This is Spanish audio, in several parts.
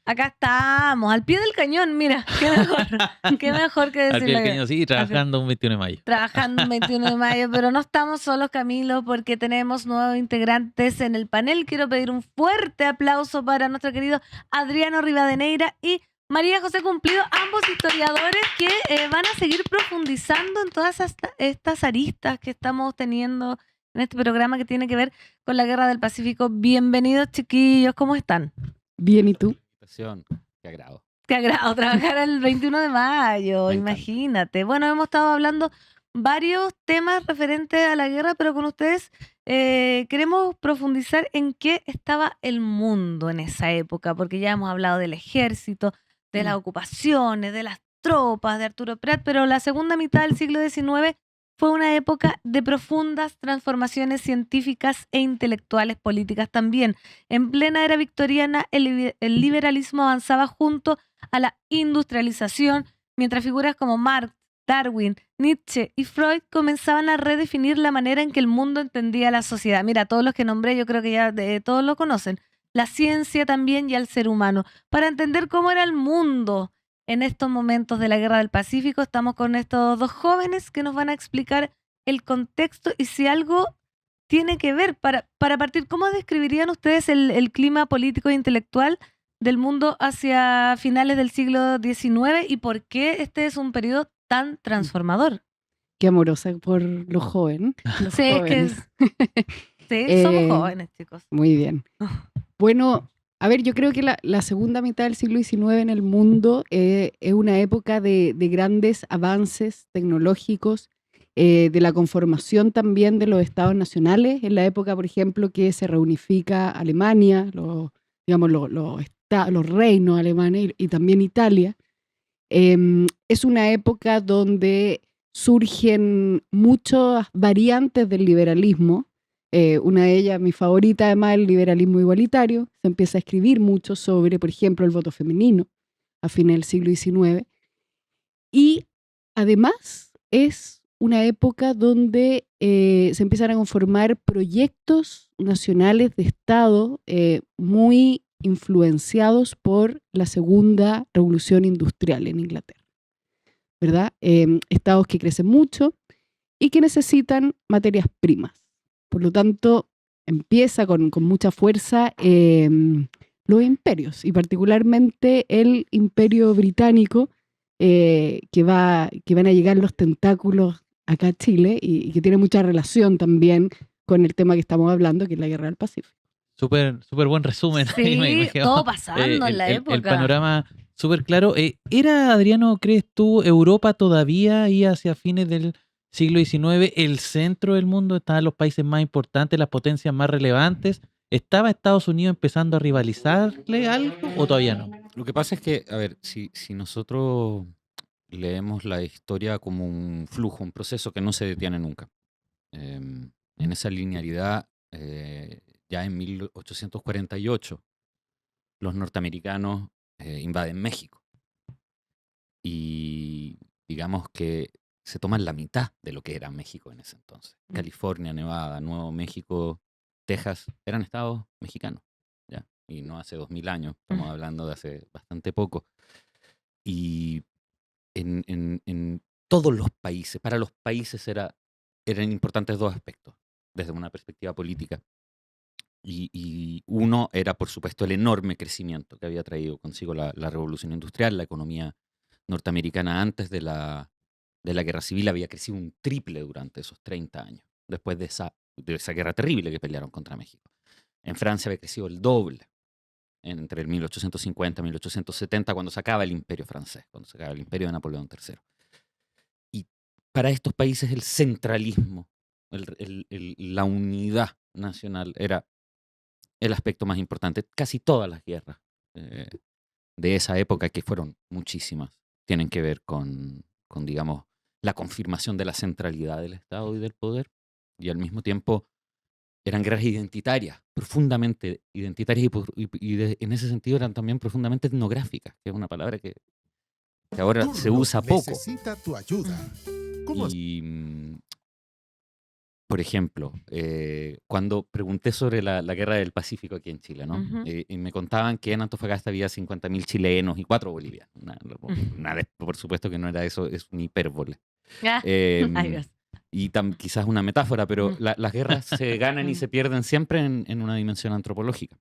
Acá estamos, al pie del cañón, mira, qué mejor que Al pie del decirle cañón, sí, trabajando un 21 de mayo. trabajando un 21 de mayo, pero no estamos solos, Camilo, porque tenemos nuevos integrantes en el panel. Quiero pedir un fuerte aplauso para nuestro querido Adriano Rivadeneira y María José Cumplido, ambos historiadores que van a seguir profundizando en todas estas aristas que estamos teniendo en este programa que tiene que ver con la Guerra del Pacífico. Bienvenidos, chiquillos, ¿cómo están? Bien, ¿y tú? Qué agrado. Qué agrado trabajar el 21 de mayo, Me encanta. imagínate. Bueno, hemos estado hablando varios temas referentes a la guerra, pero con ustedes queremos profundizar en qué estaba el mundo en esa época, porque ya hemos hablado del ejército, de las ocupaciones, de las tropas, de Arturo Prat, pero la segunda mitad del siglo XIX fue una época de profundas transformaciones científicas e intelectuales políticas también. En plena era victoriana, el liberalismo avanzaba junto a la industrialización, mientras figuras como Marx, Darwin, Nietzsche y Freud comenzaban a redefinir la manera en que el mundo entendía la sociedad. Mira, todos los que nombré yo creo que ya todos lo conocen. La ciencia también y al ser humano. Para entender cómo era el mundo en estos momentos de la Guerra del Pacífico, estamos con estos dos jóvenes que nos van a explicar el contexto y si algo tiene que ver. Para partir, ¿cómo describirían ustedes el clima político e intelectual del mundo hacia finales del siglo XIX y por qué este es un periodo tan transformador? Qué amorosa por los jóvenes. Los Sí, es que jóvenes. sí, somos jóvenes, chicos. Muy bien. Bueno, a ver, yo creo que la segunda mitad del siglo XIX en el mundo es una época de grandes avances tecnológicos, de la conformación también de los estados nacionales, en la época, por ejemplo, que se reunifica Alemania, digamos, los reinos alemanes y también Italia. Es una época donde surgen muchas variantes del liberalismo. Una de ellas, mi favorita además, el liberalismo igualitario. Se empieza a escribir mucho sobre, por ejemplo, el voto femenino a fines del siglo XIX. Y además es una época donde se empiezan a conformar proyectos nacionales de Estado muy influenciados por la segunda revolución industrial en Inglaterra, ¿verdad? Estados que crecen mucho y que necesitan materias primas. Por lo tanto, empieza con mucha fuerza los imperios, y particularmente el imperio británico, que van a llegar los tentáculos acá a Chile y que tiene mucha relación también con el tema que estamos hablando, que es la Guerra del Pacífico. Súper buen resumen. Sí, Me quedó, todo pasando en la época. El panorama súper claro. ¿Era, Adriano, crees tú, Europa todavía ahí hacia fines del siglo XIX el centro del mundo? ¿Estaban los países más importantes, las potencias más relevantes? ¿Estaba Estados Unidos empezando a rivalizarle algo o todavía no? Lo que pasa es que, a ver, si nosotros leemos la historia como un flujo, un proceso que no se detiene nunca, en esa linealidad, ya en 1848, los norteamericanos invaden México y digamos que se toman la mitad de lo que era México en ese entonces. California, Nevada, Nuevo México, Texas, eran estados mexicanos, ¿ya? Y no hace 2000 años, estamos hablando de hace bastante poco. Y en todos los países, para los países eran importantes dos aspectos, desde una perspectiva política. Y uno era, por supuesto, el enorme crecimiento que había traído consigo la revolución industrial. La economía norteamericana antes de la guerra civil había crecido un triple durante esos 30 años, después de esa guerra terrible que pelearon contra México. En Francia había crecido el doble entre el 1850 y 1870, cuando se acaba el imperio francés, cuando se acaba el imperio de Napoleón III. Y para estos países el centralismo, la unidad nacional era el aspecto más importante. Casi todas las guerras de esa época, que fueron muchísimas, tienen que ver con, digamos, la confirmación de la centralidad del Estado y del poder, y al mismo tiempo eran guerras identitarias, profundamente identitarias, en ese sentido eran también profundamente etnográficas, que es una palabra que ahora se usa poco. Necesita tu ayuda. ¿Cómo? Y por ejemplo, cuando pregunté sobre la guerra del Pacífico aquí en Chile, ¿no? Ujú. Y me contaban que en Antofagasta había 50.000 chilenos y 4 bolivianos. Por supuesto que no era eso, es una hipérbole. Ah, ay, Em, Dios. y quizás una metáfora, pero Mm. las guerras se ganan y se pierden siempre en una dimensión antropológica.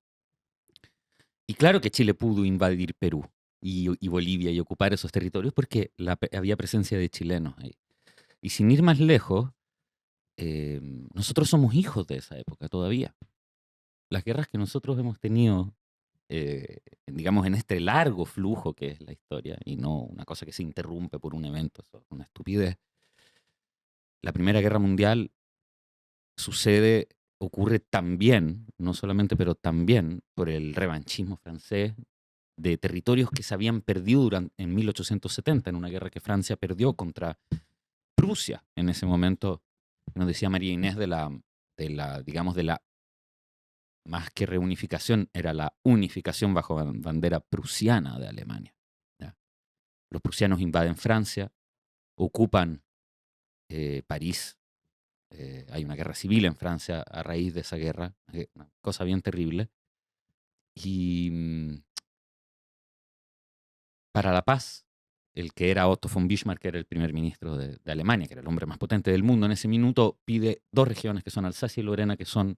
Y claro que Chile pudo invadir Perú y Bolivia y ocupar esos territorios porque había presencia de chilenos ahí. Y sin ir más lejos, nosotros somos hijos de esa época todavía. Las guerras que nosotros hemos tenido, digamos, en este largo flujo que es la historia, y no una cosa que se interrumpe por un evento, eso es una estupidez. La Primera Guerra Mundial ocurre también, no solamente, pero también por el revanchismo francés de territorios que se habían perdido en 1870, en una guerra que Francia perdió contra Prusia en ese momento. Nos decía María Inés digamos, de la, más que reunificación, era la unificación bajo bandera prusiana de Alemania. ¿Ya? Los prusianos invaden Francia, ocupan París. Hay una guerra civil en Francia a raíz de esa guerra, una cosa bien terrible. Y para la paz, el que era Otto von Bismarck, que era el primer ministro de Alemania, que era el hombre más potente del mundo en ese minuto, pide 2 regiones que son Alsacia y Lorena, que son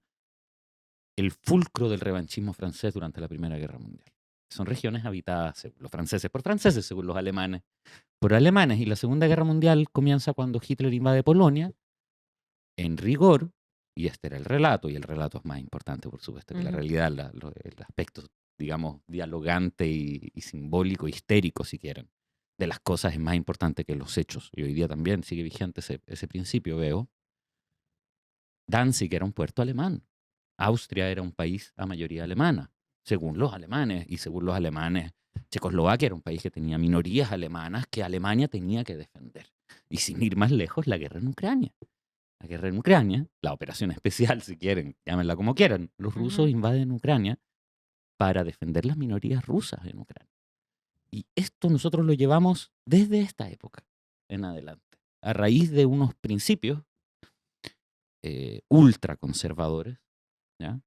el fulcro del revanchismo francés durante la Primera Guerra Mundial. Son regiones habitadas, según los franceses, por franceses, según los alemanes, por alemanes. Y la Segunda Guerra Mundial comienza cuando Hitler invade Polonia, en rigor, y este era el relato, y el relato es más importante, por supuesto, que la Ujú. realidad, el aspecto, digamos, dialogante y simbólico, histérico, si quieren, de las cosas es más importante que los hechos. Y hoy día también sigue vigente ese principio, veo. Danzig era un puerto alemán. Austria era un país a mayoría alemana, según los alemanes. Y según los alemanes, Checoslovaquia era un país que tenía minorías alemanas que Alemania tenía que defender. Y sin ir más lejos, la guerra en Ucrania. La guerra en Ucrania, la operación especial, si quieren, llámenla como quieran. Los rusos Ujú. invaden Ucrania para defender las minorías rusas en Ucrania. Y esto nosotros lo llevamos desde esta época en adelante, a raíz de unos principios ultraconservadores, ¿ya?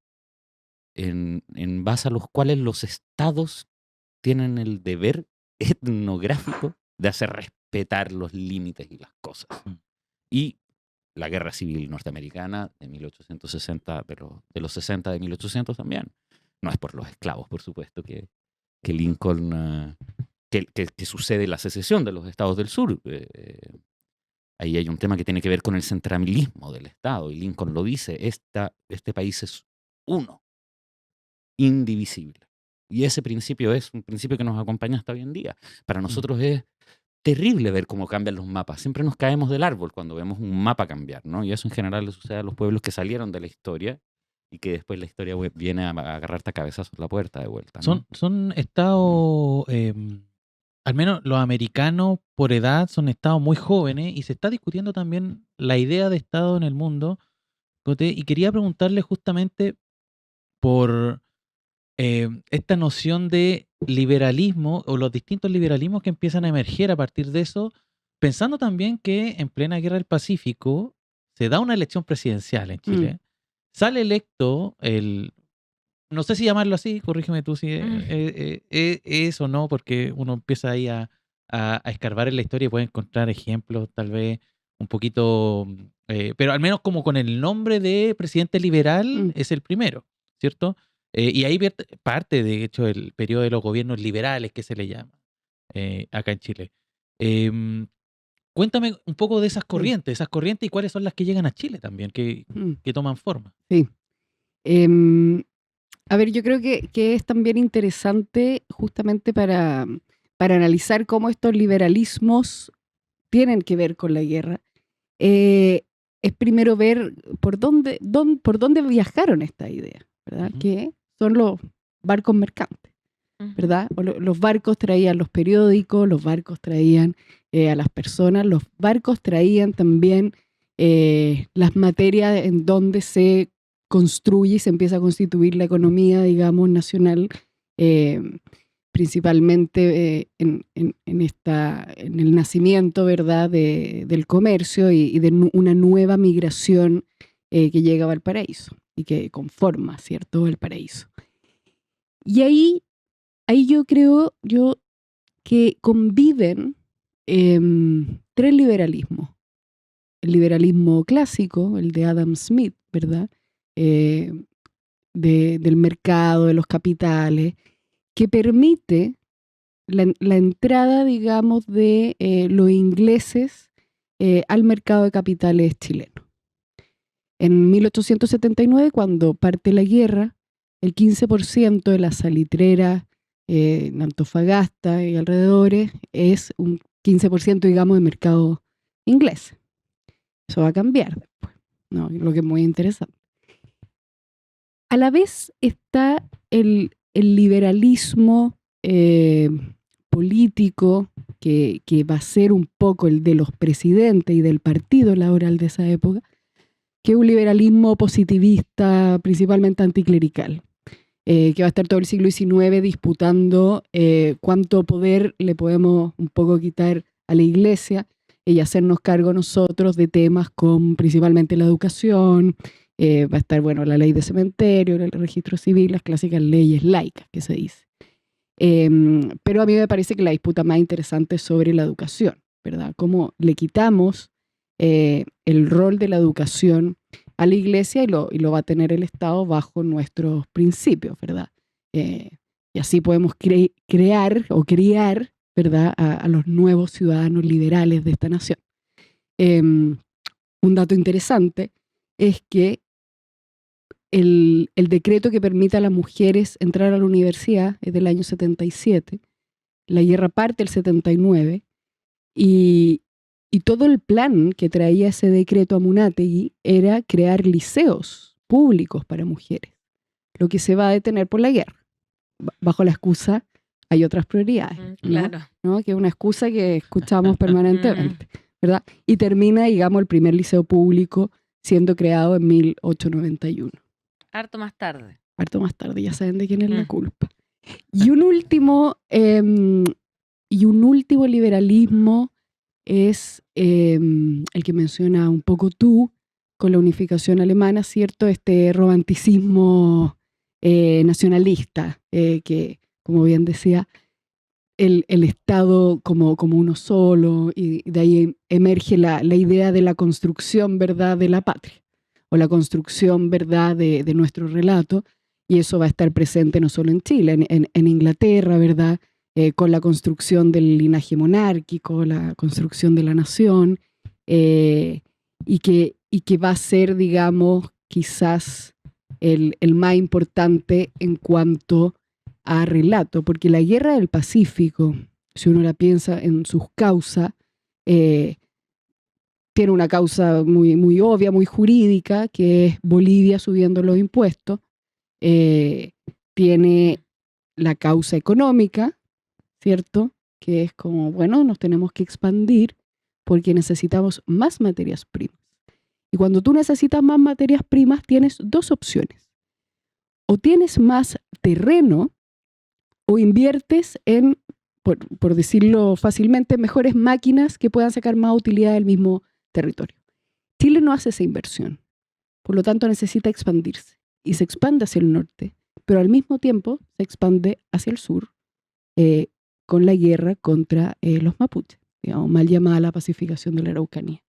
En base a los cuales los estados tienen el deber etnográfico de hacer respetar los límites y las cosas. Y la guerra civil norteamericana de 1860, pero de los 60 de 1800 también. No es por los esclavos, por supuesto, que Lincoln, que sucede la secesión de los estados del sur. Ahí hay un tema que tiene que ver con el centralismo del Estado, y Lincoln lo dice, este país es uno, indivisible. Y ese principio es un principio que nos acompaña hasta hoy en día. Para nosotros es terrible ver cómo cambian los mapas. Siempre nos caemos del árbol cuando vemos un mapa cambiar, ¿no? Y eso en general le sucede a los pueblos que salieron de la historia y que después la historia viene a agarrarte a cabezazos la puerta de vuelta, ¿no? Son estados, al menos los americanos por edad, son estados muy jóvenes y se está discutiendo también la idea de estado en el mundo. Cote, y quería preguntarle justamente por esta noción de liberalismo o los distintos liberalismos que empiezan a emerger a partir de eso, pensando también que en plena guerra del Pacífico se da una elección presidencial en Chile. Sale electo no sé si llamarlo así, corrígeme tú si es o no, porque uno empieza ahí a escarbar en la historia y puede encontrar ejemplos tal vez un poquito, pero al menos como con el nombre de presidente liberal es el primero, ¿cierto? Y ahí parte, de hecho, el periodo de los gobiernos liberales que se le llama acá en Chile. Cuéntame un poco de esas corrientes y cuáles son las que llegan a Chile también, que toman forma. Sí. A ver, yo creo que es también interesante justamente para analizar cómo estos liberalismos tienen que ver con la guerra. Es primero ver por dónde viajaron esta idea, ¿verdad? Ujú. Que son los barcos mercantes, ¿verdad? Los barcos traían los periódicos, los barcos traían a las personas, los barcos traían también las materias en donde se construye y se empieza a constituir la economía, digamos, nacional, principalmente en el nacimiento, ¿verdad?, del comercio y de una nueva migración que llega a Valparaíso y que conforma, ¿cierto?, Valparaíso. Y ahí yo creo que conviven tres liberalismos. El liberalismo clásico, el de Adam Smith, ¿verdad?, del mercado, de los capitales, que permite la entrada, digamos, de los ingleses al mercado de capitales chileno. En 1879, cuando parte la guerra, el 15% de las salitreras en Antofagasta y alrededores es un 15%, digamos, de mercado inglés. Eso va a cambiar después, ¿no? Lo que es muy interesante. A la vez está el liberalismo político, que va a ser un poco el de los presidentes y del partido laboral de esa época, que es un liberalismo positivista, principalmente anticlerical, que va a estar todo el siglo XIX disputando cuánto poder le podemos un poco quitar a la Iglesia y hacernos cargo nosotros de temas con principalmente la educación. Va a estar, bueno, la ley de cementerio, el registro civil, las clásicas leyes laicas que se dice. Pero a mí me parece que la disputa más interesante es sobre la educación, ¿verdad? Cómo le quitamos el rol de la educación a la Iglesia y lo va a tener el Estado bajo nuestros principios, ¿verdad? Y así podemos crear, ¿verdad?, a los nuevos ciudadanos liberales de esta nación. Un dato interesante es que el decreto que permite a las mujeres entrar a la universidad es del año 77, la guerra parte el 79, y todo el plan que traía ese decreto a Amunátegui era crear liceos públicos para mujeres, lo que se va a detener por la guerra, bajo la excusa hay otras prioridades, Claro. ¿no? Que es una excusa que escuchamos permanentemente, ¿verdad? Y termina, digamos, el primer liceo público siendo creado en 1891. Harto más tarde. Harto más tarde, ya saben de quién es la culpa. Y un último liberalismo es el que menciona un poco tú, con la unificación alemana, ¿cierto? Este romanticismo nacionalista, que, como bien decía, el Estado como uno solo, y de ahí emerge la idea de la construcción, ¿verdad?, de la patria, o la construcción, ¿verdad?, de nuestro relato, y eso va a estar presente no solo en Chile, en Inglaterra, ¿verdad?, con la construcción del linaje monárquico, la construcción de la nación, y que va a ser, digamos, quizás el más importante en cuanto a relato, porque la Guerra del Pacífico, si uno la piensa en sus causas, tiene una causa muy, muy obvia, muy jurídica, que es Bolivia subiendo los impuestos. Tiene la causa económica, ¿cierto? Que es como, bueno, nos tenemos que expandir porque necesitamos más materias primas. Y cuando tú necesitas más materias primas, tienes dos opciones. O tienes más terreno, o inviertes en, por decirlo fácilmente, mejores máquinas que puedan sacar más utilidad del mismo territorio. Chile no hace esa inversión, por lo tanto necesita expandirse, y se expande hacia el norte, pero al mismo tiempo se expande hacia el sur, con la guerra contra los mapuches, digamos, mal llamada la pacificación de la Araucanía.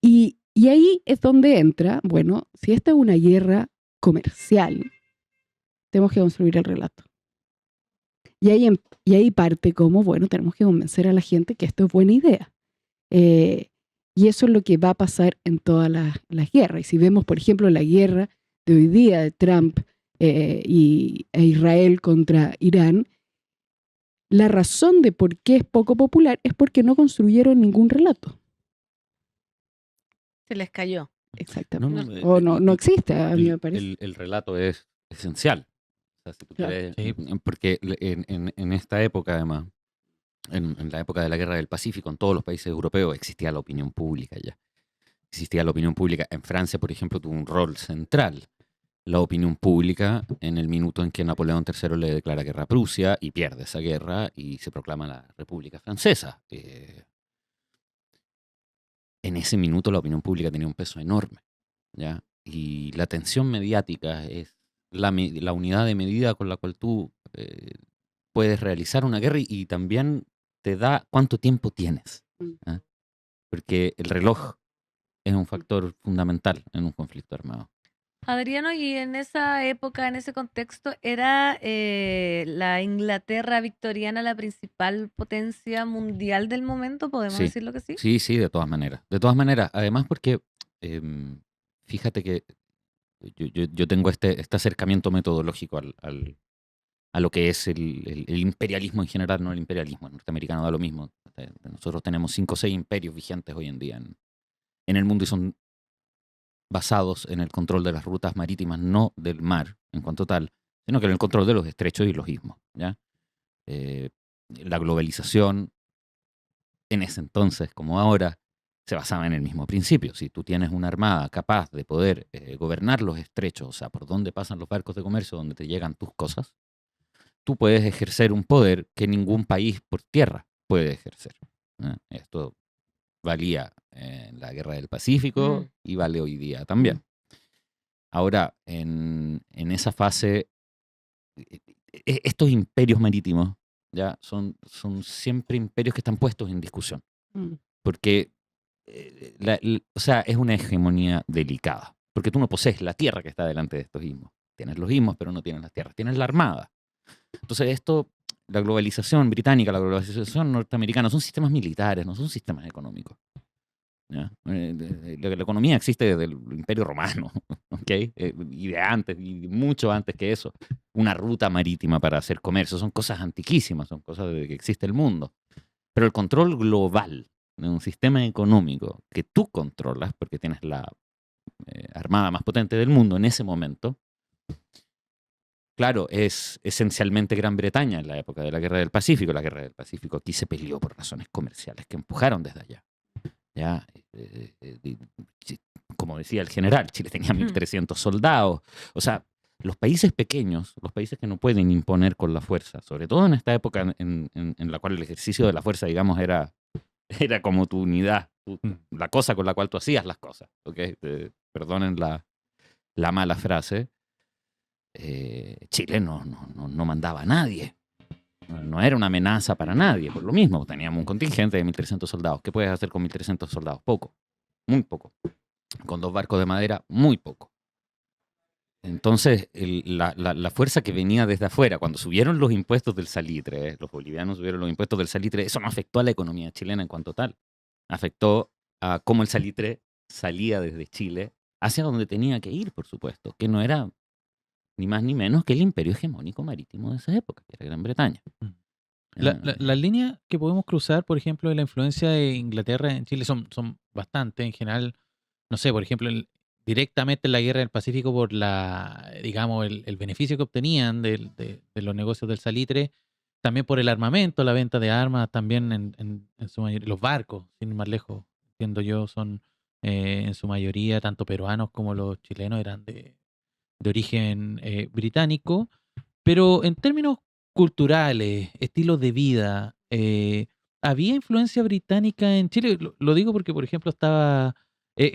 Y ahí es donde entra, bueno, si esta es una guerra comercial, tenemos que construir el relato. Y ahí parte como, bueno, tenemos que convencer a la gente que esto es buena idea. Y eso es lo que va a pasar en todas las guerras. Y si vemos, por ejemplo, la guerra de hoy día de Trump e Israel contra Irán, la razón de por qué es poco popular es porque no construyeron ningún relato. Se les cayó. Exactamente. O no existe, a mí me parece. El relato es esencial. O sea, si tú quieres, porque en esta época, además, en la época de la Guerra del Pacífico, en todos los países europeos existía la opinión pública ya. Existía la opinión pública. En Francia, por ejemplo, tuvo un rol central la opinión pública en el minuto en que Napoleón III le declara guerra a Prusia y pierde esa guerra y se proclama la República Francesa. En ese minuto la opinión pública tenía un peso enorme. ¿ya? Y la tensión mediática es la unidad de medida con la cual tú puedes realizar una guerra y también te da cuánto tiempo tienes. ¿Ah? Porque el reloj es un factor fundamental en un conflicto armado. Adriano, y en esa época, en ese contexto, ¿era la Inglaterra victoriana la principal potencia mundial del momento? ¿Podemos Sí, decirlo que sí? sí, de todas maneras. De todas maneras, además porque fíjate que yo tengo este acercamiento metodológico a lo que es el imperialismo en general, no el imperialismo norteamericano, da lo mismo. Nosotros tenemos 5 o 6 imperios vigentes hoy en día en el mundo y son basados en el control de las rutas marítimas, no del mar en cuanto tal, sino que en el control de los estrechos y los istmos. ¿Ya? La globalización en ese entonces como ahora se basaba en el mismo principio. Si tú tienes una armada capaz de poder gobernar los estrechos, o sea, por dónde pasan los barcos de comercio, donde te llegan tus cosas, tú puedes ejercer un poder que ningún país por tierra puede ejercer. Esto valía en la Guerra del Pacífico y vale hoy día también. Ahora, en esa fase, estos imperios marítimos ya son siempre imperios que están puestos en discusión. Porque, o sea, es una hegemonía delicada. Porque tú no posees la tierra que está delante de estos istmos. Tienes los istmos, pero no tienes las tierras. Tienes la armada. Entonces esto, la globalización británica, la globalización norteamericana, son sistemas militares, no son sistemas económicos. ¿Ya? La economía existe desde el Imperio Romano, ¿okay? Y de antes, y mucho antes que eso. Una ruta marítima para hacer comercio, son cosas antiquísimas, son cosas de que existe el mundo. Pero el control global de un sistema económico que tú controlas, porque tienes la armada más potente del mundo en ese momento, claro, es esencialmente Gran Bretaña en la época de la Guerra del Pacífico. La Guerra del Pacífico aquí se peleó por razones comerciales que empujaron desde allá. ¿Ya? Como decía el general, Chile tenía 1.300 soldados. O sea, los países pequeños, los países que no pueden imponer con la fuerza, sobre todo en esta época en la cual el ejercicio de la fuerza, digamos, era como tu unidad, la cosa con la cual tú hacías las cosas. ¿Okay? Perdonen la mala frase. Chile no mandaba a nadie. No era una amenaza para nadie. Por lo mismo, teníamos un contingente de 1.300 soldados. ¿Qué puedes hacer con 1.300 soldados? Poco. Muy poco. Con 2 barcos de madera, muy poco. Entonces, la fuerza que venía desde afuera, cuando subieron los impuestos del salitre, los bolivianos subieron los impuestos del salitre, eso no afectó a la economía chilena en cuanto tal. Afectó a cómo el salitre salía desde Chile hacia donde tenía que ir, por supuesto, que no era ni más ni menos que el imperio hegemónico marítimo de esa época, que era Gran Bretaña. Las líneas que podemos cruzar, por ejemplo, de la influencia de Inglaterra en Chile son bastante. En general, no sé, por ejemplo, directamente en la Guerra del Pacífico por digamos, el beneficio que obtenían de los negocios del salitre, también por el armamento, la venta de armas, también en su mayoría, los barcos, sin ir más lejos, entiendo yo, son en su mayoría, tanto peruanos como los chilenos, eran de origen británico, pero en términos culturales, estilos de vida, ¿había influencia británica en Chile? Lo digo porque, por ejemplo, estaba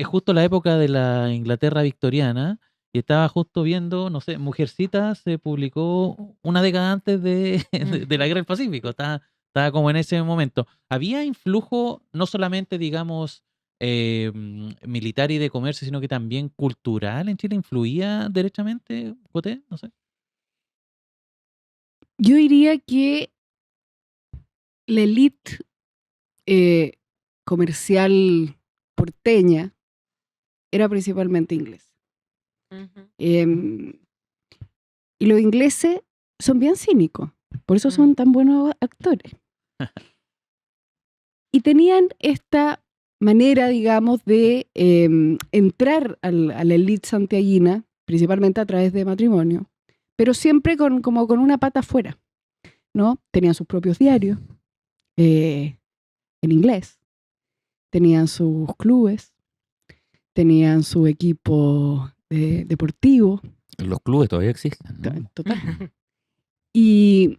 justo la época de la Inglaterra victoriana y estaba justo viendo, no sé, Mujercitas se publicó una década antes de la Guerra del Pacífico, estaba como en ese momento. ¿Había influjo no solamente, digamos, militar y de comercio, sino que también cultural en Chile? ¿Influía derechamente, Coté? No sé. Yo diría que la élite comercial porteña era principalmente inglesa. Y los ingleses son bien cínicos, por eso son tan buenos actores. Y tenían esta manera, digamos, de entrar a la élite santiaguina, principalmente a través de matrimonio, pero siempre como con una pata afuera, ¿no? Tenían sus propios diarios en inglés, tenían sus clubes, tenían su equipo deportivo. Los clubes todavía existen, ¿no? Total. Y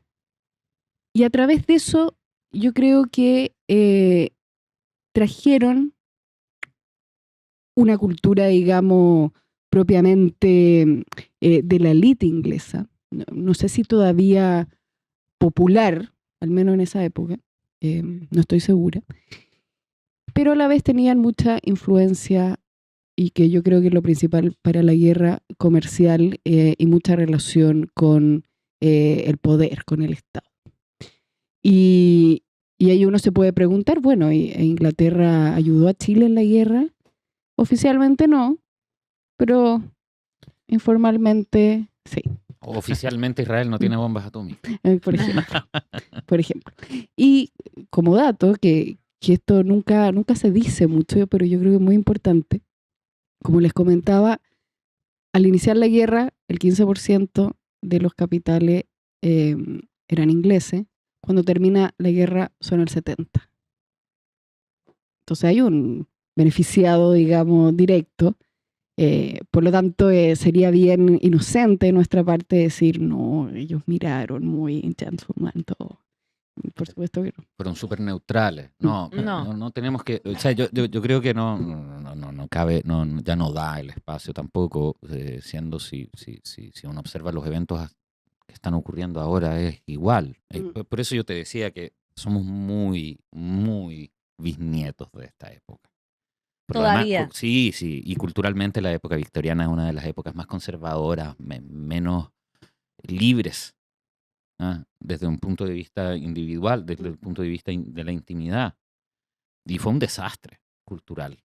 a través de eso, yo creo que trajeron una cultura, digamos, propiamente de la élite inglesa. No sé si todavía popular, al menos en esa época, no estoy segura, pero a la vez tenían mucha influencia y que yo creo que es lo principal para la guerra comercial y mucha relación con el poder, con el Estado. Y ahí uno se puede preguntar, bueno, ¿Inglaterra ayudó a Chile en la guerra? Oficialmente no, pero informalmente sí. Oficialmente Israel no tiene bombas atómicas. Por ejemplo. Y como dato, que esto nunca se dice mucho, pero yo creo que es muy importante, como les comentaba, al iniciar la guerra, el 15% de los capitales eran ingleses. Cuando termina la guerra son el 70%. Entonces hay un beneficiado, digamos, directo. Por lo tanto, sería bien inocente de nuestra parte decir, no, ellos miraron muy gentleman todo. Por supuesto que no. Fueron súper neutrales. No, No. no tenemos que... O sea, yo creo que no cabe, ya no da el espacio tampoco, siendo si uno observa los eventos que están ocurriendo ahora, es igual. Por eso yo te decía que somos muy, muy bisnietos de esta época. Por lo demás, Todavía. sí, y culturalmente la época victoriana es una de las épocas más conservadoras, menos libres, ¿ah? Desde un punto de vista individual, desde el punto de vista de la intimidad. Y fue un desastre cultural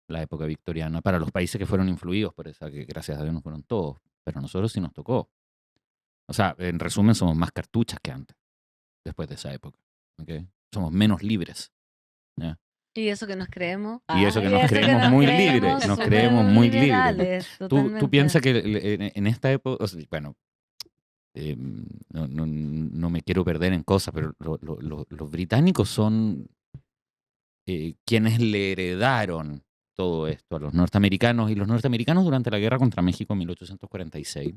la época victoriana para los países que fueron influidos por esa, que gracias a Dios no fueron todos, pero a nosotros sí nos tocó. O sea, en resumen, somos más cartuchas que antes, después de esa época. ¿Okay? Somos menos libres. ¿Ya? Y eso que nos creemos. Y eso que nos creemos muy libres, nos creemos muy libres. liberales, Tú totalmente. piensas que en esta época, o sea, bueno, no me quiero perder en cosas, pero los británicos son quienes le heredaron todo esto a los norteamericanos, y los norteamericanos durante la guerra contra México en 1846.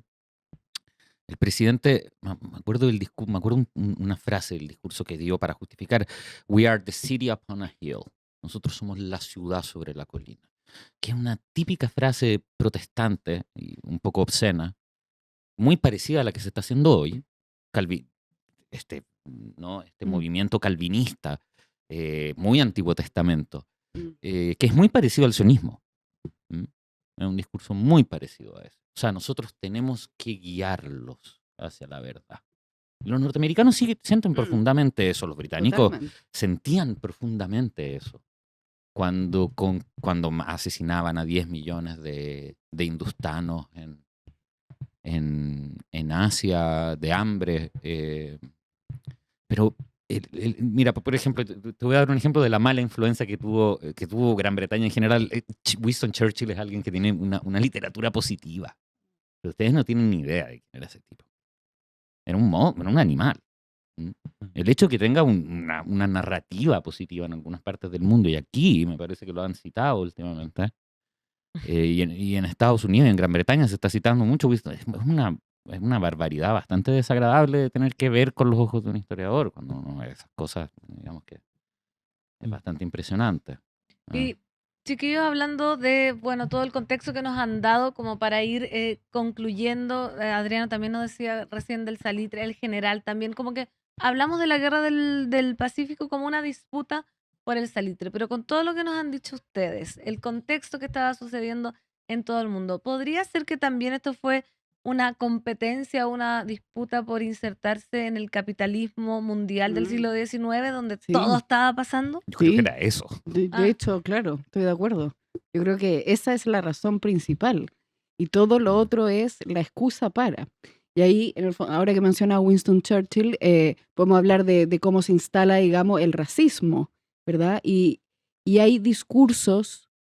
El presidente, me acuerdo del discurso, me acuerdo una frase del discurso que dio para justificar: "We are the city upon a hill". Nosotros somos la ciudad sobre la colina. Que es una típica frase protestante y un poco obscena, muy parecida a la que se está haciendo hoy. Este movimiento calvinista, muy Antiguo Testamento, que es muy parecido al sionismo. Es un discurso muy parecido a eso. O sea, nosotros tenemos que guiarlos hacia la verdad. Los norteamericanos sienten profundamente eso, los británicos Totalmente. sentían profundamente eso. Cuando asesinaban a 10 millones de hindustanos en Asia, de hambre. Pero, mira, por ejemplo, te voy a dar un ejemplo de la mala influencia que tuvo Gran Bretaña en general. Winston Churchill es alguien que tiene una literatura positiva. Pero ustedes no tienen ni idea de quién era ese tipo. Era un animal. El hecho de que tenga una narrativa positiva en algunas partes del mundo, y aquí me parece que lo han citado últimamente, y en Estados Unidos y en Gran Bretaña se está citando mucho, es una barbaridad bastante desagradable de tener que ver con los ojos de un historiador, cuando uno ve esas cosas, digamos que es bastante impresionante. Y chiquillos, hablando de, bueno, todo el contexto que nos han dado como para ir concluyendo, Adriano también nos decía recién del salitre, el general también, como que hablamos de la guerra del Pacífico como una disputa por el salitre, pero con todo lo que nos han dicho ustedes, el contexto que estaba sucediendo en todo el mundo, ¿podría ser que también esto fue una competencia, una disputa por insertarse en el capitalismo mundial del siglo XIX, donde Sí. todo estaba pasando? Yo creo Sí. que era eso. De hecho, claro, estoy de acuerdo. Yo creo que esa es la razón principal. Y todo lo otro es la excusa para. Y ahí, ahora que menciona a Winston Churchill, podemos hablar de cómo se instala, digamos, el racismo, ¿verdad? Y hay discursos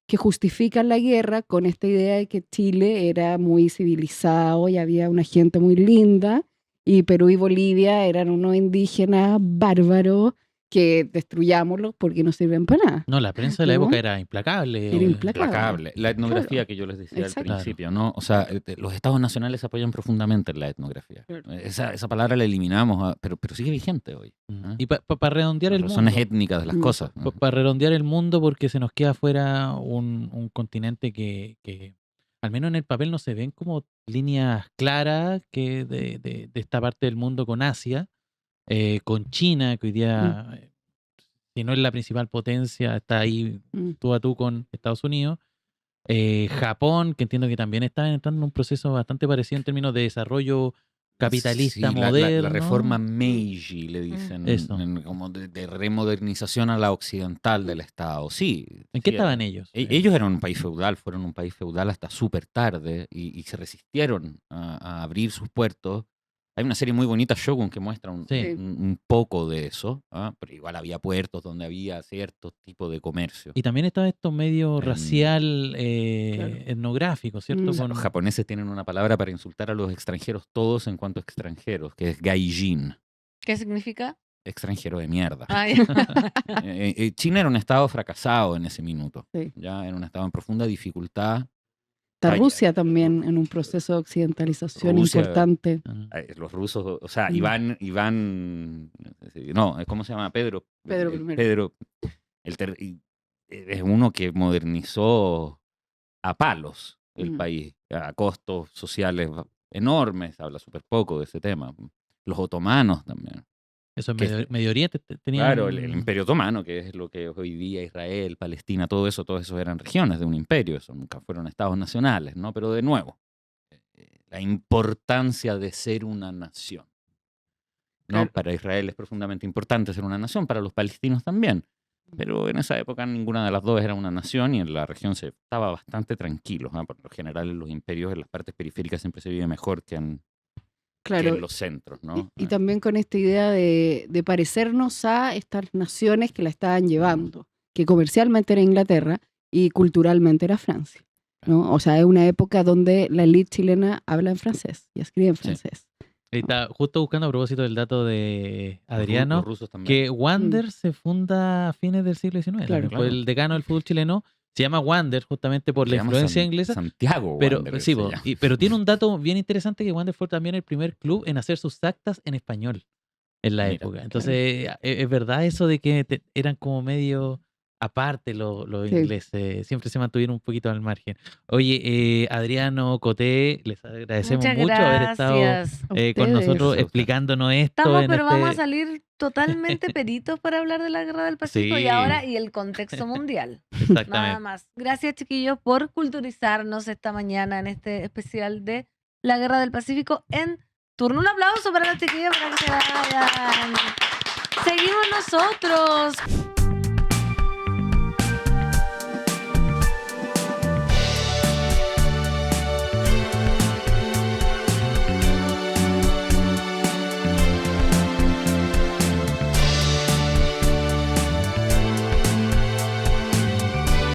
que justifican la guerra con esta idea de que Chile era muy civilizado y había una gente muy linda, y Perú y Bolivia eran unos indígenas bárbaros que destruyámoslos porque no sirven para nada. No, la prensa de la ¿No? época era implacable. Era implacable. Implacable. La etnografía Claro. que yo les decía Exacto. al principio, ¿no? O sea, los estados nacionales se apoyan profundamente en la etnografía. Claro. Esa palabra la eliminamos, pero sigue vigente hoy. ¿eh? Y para redondear Las el mundo. razones étnicas de las Mm. cosas. ¿no? Para redondear el mundo, porque se nos queda fuera un continente que, al menos en el papel, no se ven como líneas claras que de esta parte del mundo con Asia, con China, que hoy día, si no es la principal potencia, está ahí Mm. tú a tú con Estados Unidos. Japón, que entiendo que también está entrando en un proceso bastante parecido en términos de desarrollo capitalista Sí, moderno. la reforma Meiji, le dicen, Eso. como de remodernización a la occidental del Estado. Sí. ¿En qué sí, estaban ellos? Ellos eran un país feudal, fueron un país feudal hasta súper tarde y se resistieron a abrir sus puertos. Hay una serie muy bonita, Shogun, que muestra Sí. un poco de eso, pero igual había puertos donde había cierto tipo de comercio. Y también estaba esto medio En- racial, Claro. etnográfico, ¿cierto? Mm. O sea, Con- los japoneses tienen una palabra para insultar a los extranjeros todos en cuanto a extranjeros, que es gaijin, ¿Qué significa? extranjero de mierda. Ah, ya. China era un estado fracasado en ese minuto, Sí. ya era un estado en profunda dificultad. Está Ay, Rusia también en un proceso de occidentalización Rusia. importante. Ah, Los rusos, o sea, Mm. no, ¿cómo se llama? Pedro. Pedro Eh, I. Pedro, es uno que modernizó a palos el Mm. país, a costos sociales enormes, habla súper poco de ese tema. Los otomanos también. Eso en Que- Medio Oriente tenía. Claro, el Imperio Otomano, que es lo que hoy día Israel, Palestina, todo eso eran regiones de un imperio, eso nunca fueron estados nacionales, ¿no? Pero de nuevo, la importancia de ser una nación, ¿no? Claro. Para Israel es profundamente importante ser una nación, para los palestinos también. Pero en esa época ninguna de las dos era una nación y en la región se estaba bastante tranquilo, ¿no? Por lo general en los imperios en las partes periféricas siempre se vive mejor que en Claro. los centros, ¿no? Y también con esta idea de parecernos a estas naciones que la estaban llevando, que comercialmente era Inglaterra y culturalmente era Francia, ¿no? O sea, es una época donde la élite chilena habla en francés y escribe en Sí. francés. Ahí está, justo buscando a propósito del dato de Adriano, Los rusos también. que Wander se funda a fines del siglo XIX. Claro. También fue Claro. el decano del fútbol chileno. Se llama Wander justamente por Se la llama influencia San- inglesa. Santiago Pero Wanderers sí, se po, llama. pero tiene un dato bien interesante, que Wander fue también el primer club en hacer sus actas en español en la Mira, época. Entonces, es verdad eso de que eran como medio aparte los Sí. ingleses, siempre se mantuvieron un poquito al margen. Oye, Adriano, Coté, les agradecemos Muchas mucho haber estado gracias. A con ustedes. nosotros Eso, explicándonos esto. Estamos, en pero vamos a este- salir totalmente peritos para hablar de la Guerra del Pacífico y Sí. ahora y el contexto mundial. Nada Exactamente. más. Gracias, chiquillos, por culturizarnos esta mañana en este especial de la Guerra del Pacífico en turno. Un aplauso para los chiquillos para que se vayan. Seguimos nosotros.